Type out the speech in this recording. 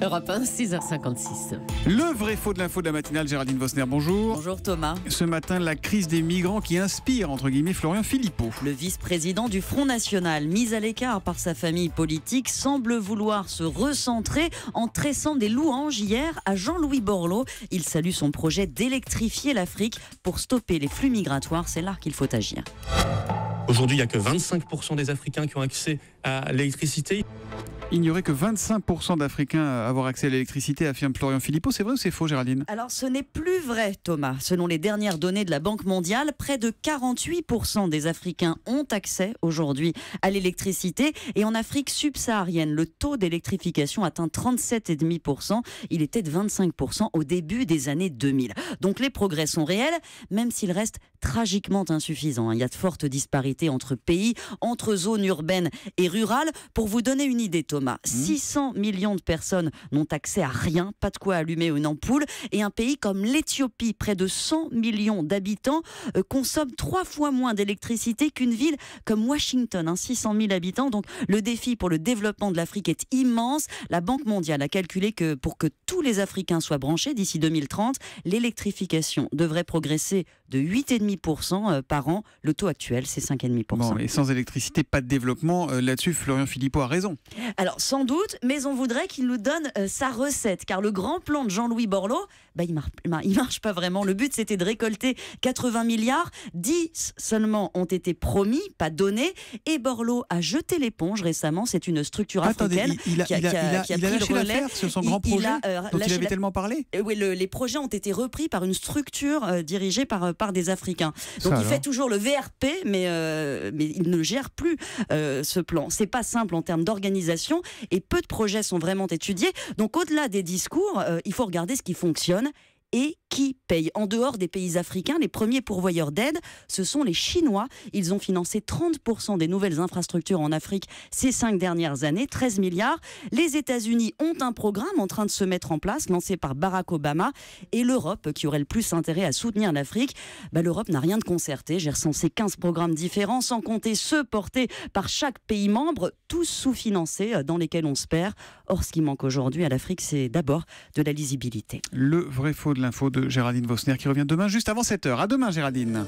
Europe 1, 6h56. Le vrai faux de l'info de la matinale, Géraldine Vosner, bonjour. Bonjour Thomas. Ce matin, la crise des migrants qui inspire, entre guillemets, Florian Philippot. Le vice-président du Front National, mis à l'écart par sa famille politique, semble vouloir se recentrer en tressant des louanges hier à Jean-Louis Borloo. Il salue son projet d'électrifier l'Afrique pour stopper les flux migratoires. C'est là qu'il faut agir. Aujourd'hui, il n'y a que 25% des Africains qui ont accès à l'électricité. Il n'y aurait que 25% d'Africains à avoir accès à l'électricité, affirme Florian Philippot. C'est vrai ou c'est faux, Géraldine? Alors, ce n'est plus vrai, Thomas. Selon les dernières données de la Banque mondiale, près de 48% des Africains ont accès aujourd'hui à l'électricité. Et en Afrique subsaharienne, le taux d'électrification atteint 37,5%. Il était de 25% au début des années 2000. Donc, les progrès sont réels, même s'ils restent tragiquement insuffisants. Il y a de fortes disparités entre pays, entre zones urbaines et rurales. Pour vous donner une idée, Thomas, 600 millions de personnes n'ont accès à rien, pas de quoi allumer une ampoule. Et un pays comme l'Éthiopie, près de 100 millions d'habitants, consomme 3 fois moins d'électricité qu'une ville comme Washington, 600 000 habitants. Donc le défi pour le développement de l'Afrique est immense. La Banque mondiale a calculé que pour que tous les Africains soient branchés d'ici 2030, l'électrification devrait progresser de 8,5% par an. Le taux actuel, c'est 5,5%. Bon, et sans électricité, pas de développement. Là-dessus, Florian Philippot a raison. Alors, sans doute, mais on voudrait qu'il nous donne sa recette, car le grand plan de Jean-Louis Borloo, il marche pas vraiment. Le but, c'était de récolter 80 milliards. 10 seulement ont été promis, pas donnés. Et Borloo a jeté l'éponge récemment. C'est une structure africaine il a qui a lâché pris le relais l'affaire sur son grand projet dont il avait tellement parlé. Oui, les projets ont été repris par une structure dirigée par des Africains. Donc, il fait toujours le VRP, mais il ne gère plus ce plan. C'est pas simple en termes d'organisation et peu de projets sont vraiment étudiés. Donc au-delà des discours, il faut regarder ce qui fonctionne et qui paye. En dehors des pays africains, les premiers pourvoyeurs d'aide, ce sont les Chinois. Ils ont financé 30% des nouvelles infrastructures en Afrique ces 5 dernières années, 13 milliards. Les États-Unis ont un programme en train de se mettre en place, lancé par Barack Obama. Et l'Europe, qui aurait le plus intérêt à soutenir l'Afrique, l'Europe n'a rien de concerté. J'ai recensé 15 programmes différents, sans compter ceux portés par chaque pays membre, tous sous-financés, dans lesquels on se perd. Or, ce qui manque aujourd'hui à l'Afrique, c'est d'abord de la lisibilité. Le vrai faux de l'info de Géraldine Vosner qui revient demain juste avant 7h. À demain, Géraldine.